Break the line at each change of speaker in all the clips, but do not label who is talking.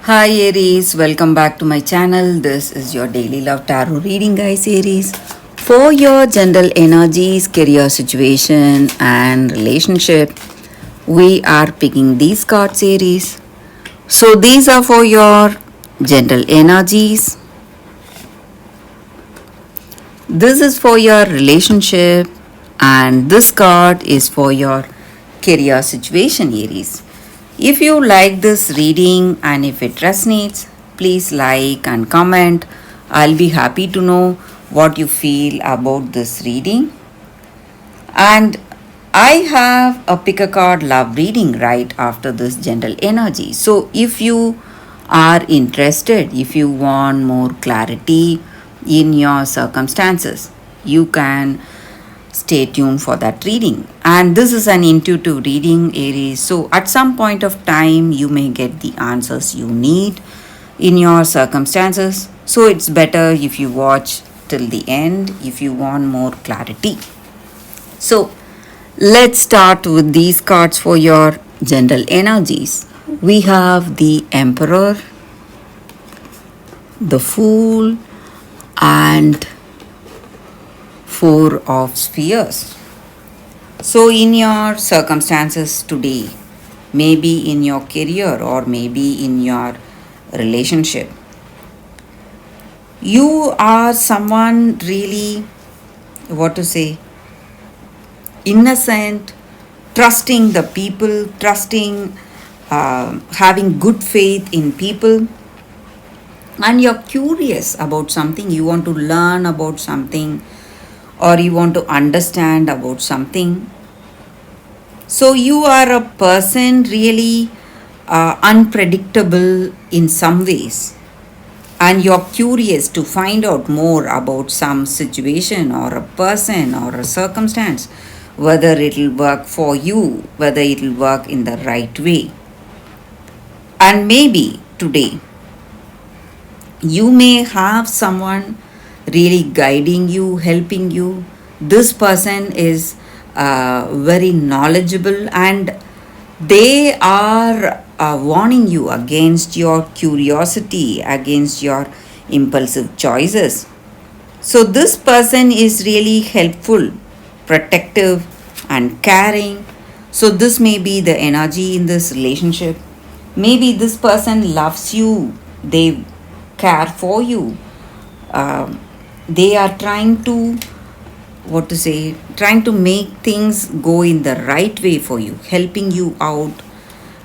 Hi Aries, welcome back to my channel. This is your daily love tarot reading, guys. Aries, for your general energies, career situation, and relationship, we are picking these cards, Aries. So, these are for your general energies. This is for your relationship, and this card is for your career situation, Aries. If you like this reading and if it resonates, please like and comment. I'll be happy to know what you feel about this reading. And I have a pick a card love reading right after this general energy. So if you are interested, if you want more clarity in your circumstances, you can stay tuned for that reading. And this is an intuitive reading, Aries. So at some point of time, you may get the answers you need in your circumstances. So it's better if you watch till the end if you want more clarity. So let's start with these cards for your general energies. We have the Emperor, the Fool, and Four of Spheres. So, in your circumstances today, maybe in your career or maybe in your relationship, you are someone really, what to say, innocent, trusting the people, having good faith in people, and you're curious about something, you want to learn about something, or you want to understand about something. So, you are a person really unpredictable in some ways, and you're curious to find out more about some situation or a person or a circumstance, whether it'll work for you, whether it'll work in the right way. And maybe today you may have someone really guiding you, helping you. This person is very knowledgeable and they are warning you against your curiosity, against your impulsive choices. So, this person is really helpful, protective, and caring. So, this may be the energy in this relationship. Maybe this person loves you, they care for you, um, they are trying to, what to say, trying to make things go in the right way for you, helping you out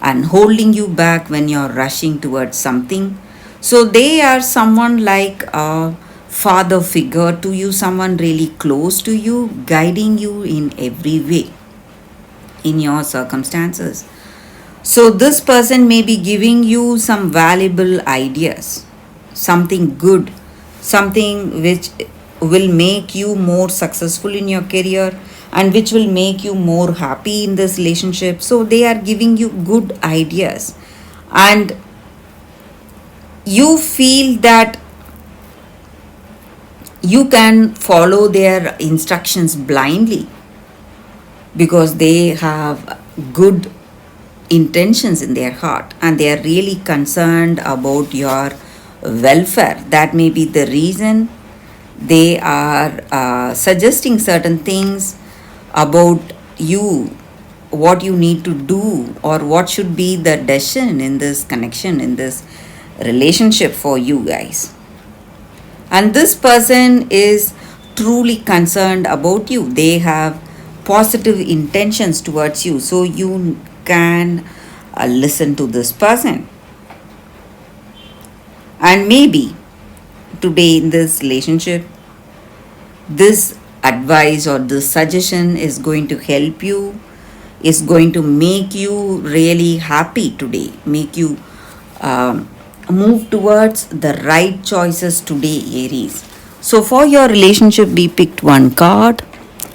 and holding you back when you're rushing towards something. So they are someone like a father figure to you, someone really close to you, guiding you in every way in your circumstances. So this person may be giving you some valuable ideas, something good, something which will make you more successful in your career and which will make you more happy in this relationship. So they are giving you good ideas and you feel that you can follow their instructions blindly because they have good intentions in their heart and they are really concerned about your welfare. That may be the reason they are suggesting certain things about you, what you need to do, or what should be the decision in this connection, in this relationship for you guys. And this person is truly concerned about you. They have positive intentions towards you. So you can listen to this person. And maybe today in this relationship, this advice or this suggestion is going to help you, is going to make you really happy today, make you move towards the right choices today, Aries. So for your relationship, we picked one card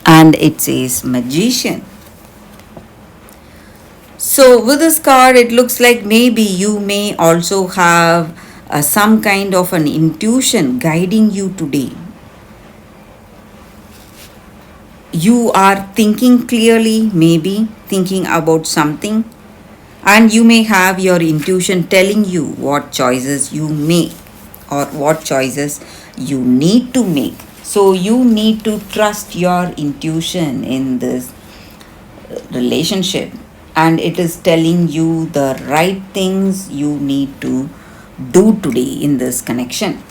and it says Magician. So with this card, it looks like maybe you may also have some kind of an intuition guiding you today. You are thinking clearly, maybe thinking about something, And you may have your intuition telling you what choices you make or what choices you need to make. So you need to trust your intuition in this relationship, and it is telling you the right things you need to do today in this connection.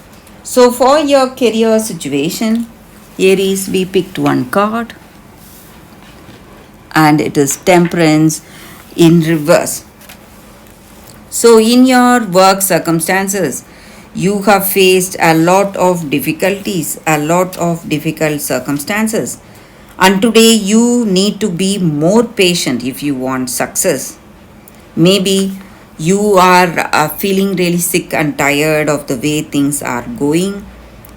So for your career situation, Aries, we picked one card, and it is Temperance in reverse. So, in your work circumstances, you have faced a lot of difficulties, a lot of difficult circumstances. And today, you need to be more patient if you want success. Maybe you are feeling really sick and tired of the way things are going.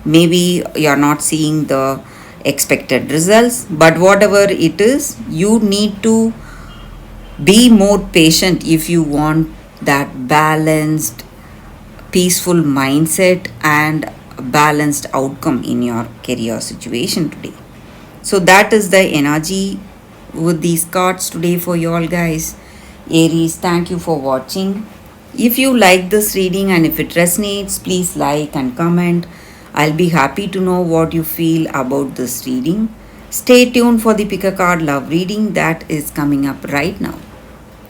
Maybe you're not seeing the expected results, but whatever it is, you need to be more patient if you want that balanced, peaceful mindset and balanced outcome in your career situation today. So, that is the energy with these cards today for you all, guys. Aries, thank you for watching. If you like this reading and if it resonates, please like and comment. I'll be happy to know what you feel about this reading. Stay tuned for the pick a card love reading that is coming up right now.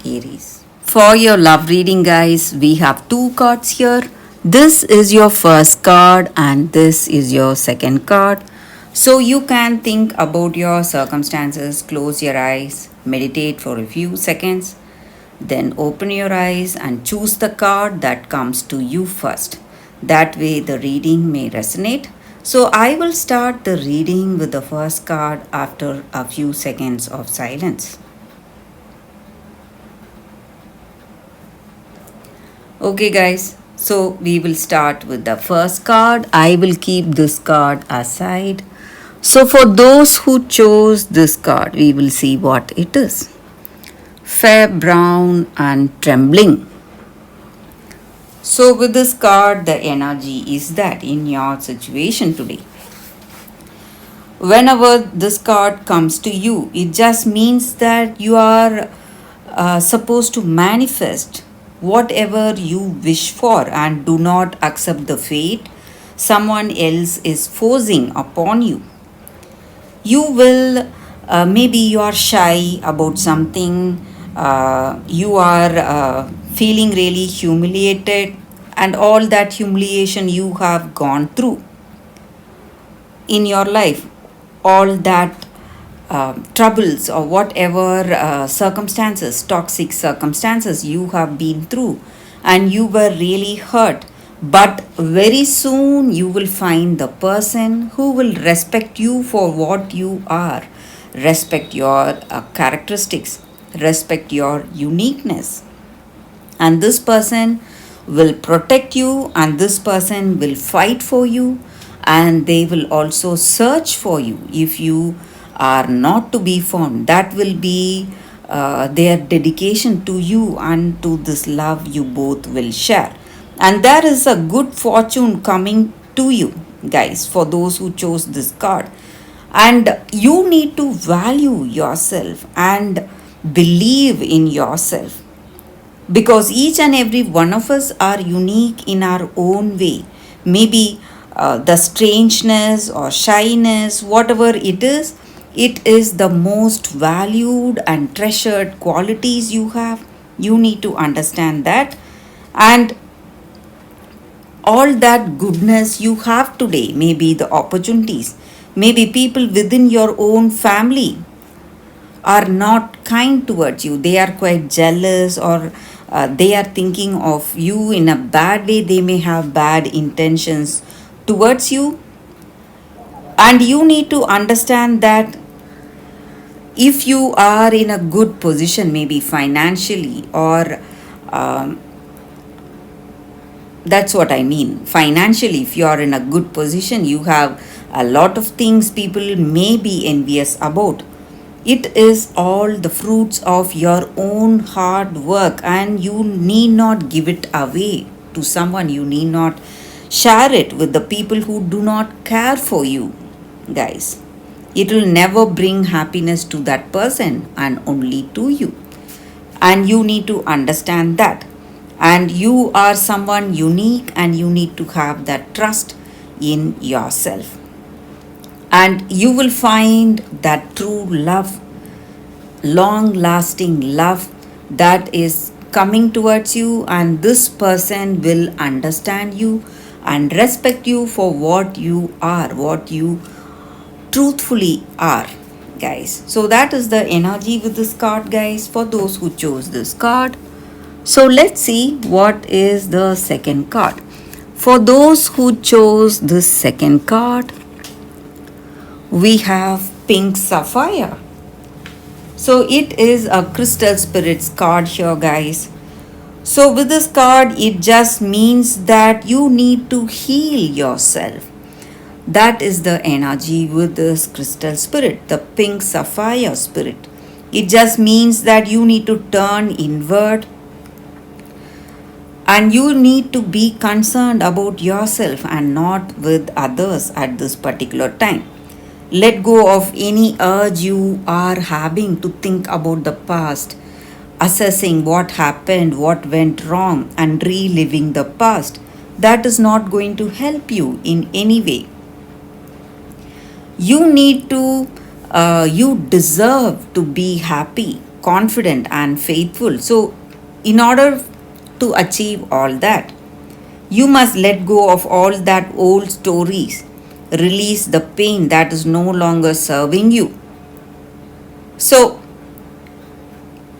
Aries. For your love reading, guys, we have two cards here. This is your first card, and this is your second card. So you can think about your circumstances, close your eyes, meditate for a few seconds, then open your eyes and choose the card that comes to you first. That way, the reading may resonate. So I will start the reading with the first card after a few seconds of silence. Okay, guys, so we will start with the first card. I will keep this card aside. So, for those who chose this card, we will see what it is. Fair brown and trembling. So, with this card, the energy is that in your situation today, whenever this card comes to you, it just means that you are supposed to manifest whatever you wish for and do not accept the fate someone else is forcing upon you. You will, maybe you are shy about something, you are feeling really humiliated, and all that humiliation you have gone through in your life, all that troubles or whatever circumstances, toxic circumstances you have been through, and you were really hurt. But very soon you will find the person who will respect you for what you are, respect your characteristics, respect your uniqueness. And this person will protect you, and this person will fight for you, and they will also search for you if you are not to be found. That will be their dedication to you and to this love you both will share. And there is a good fortune coming to you, guys, for those who chose this card. And you need to value yourself and believe in yourself, because each and every one of us are unique in our own way. Maybe the strangeness or shyness, whatever it is the most valued and treasured qualities you have. You need to understand that. And all that goodness you have today, maybe the opportunities, maybe people within your own family are not kind towards you. They are quite jealous, or they are thinking of you in a bad way. They may have bad intentions towards you. And you need to understand that if you are in a good position, maybe financially, or um, that's what I mean. Financially, if you are in a good position, you have a lot of things people may be envious about. It is all the fruits of your own hard work, and you need not give it away to someone. You need not share it with the people who do not care for you, guys. It will never bring happiness to that person and only to you. and you need to understand that. And you are someone unique, and you need to have that trust in yourself. And you will find that true love, long lasting love, that is coming towards you, and this person will understand you and respect you for what you are, what you truthfully are, guys. So that is the energy with this card, guys, for those who chose this card. So let's see what is the second card. For those who chose this second card, we have Pink Sapphire. So it is a crystal spirits card here, guys. So with this card, it just means that you need to heal yourself. That is the energy with this crystal spirit, the pink sapphire spirit. It just means that you need to turn inward, and you need to be concerned about yourself and not with others at this particular time. Let go of any urge you are having to think about the past, assessing what happened, what went wrong, and reliving the past. That is not going to help you in any way. You need to, you deserve to be happy, confident, and faithful. So, in order to achieve all that, you must let go of all that old stories, release the pain that is no longer serving you. So,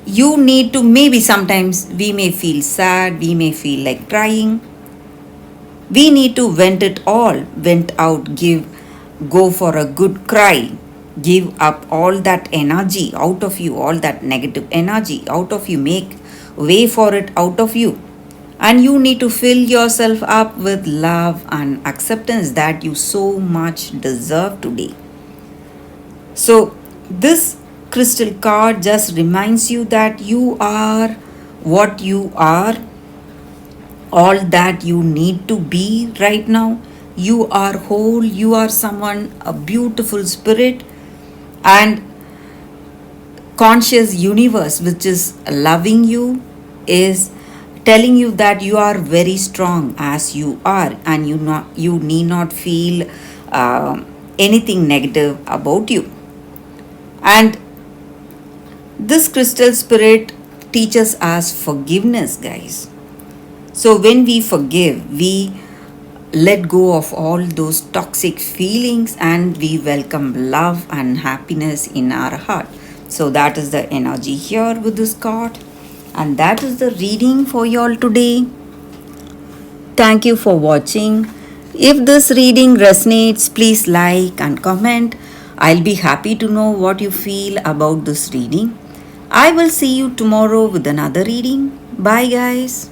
you need to, maybe sometimes we may feel sad, we may feel like crying. We need to vent it all, vent out, go for a good cry, give up all that energy out of you, all that negative energy out of you, make way for it out of you. And you need to fill yourself up with love and acceptance that you so much deserve today. So, this crystal card just reminds you that you are what you are, all that you need to be right now. You are whole, you are someone, a beautiful spirit, and conscious universe which is loving you is telling you that you are very strong as you are, and you need not feel anything negative about you. And this crystal spirit teaches us forgiveness, guys. So when we forgive, we let go of all those toxic feelings, and we welcome love and happiness in our heart. So that is the energy here with this card, and that is the reading for y'all today. Thank you for watching. If this reading resonates, please like and comment. I'll be happy to know what you feel about this reading. I will see you tomorrow with another reading. Bye, guys.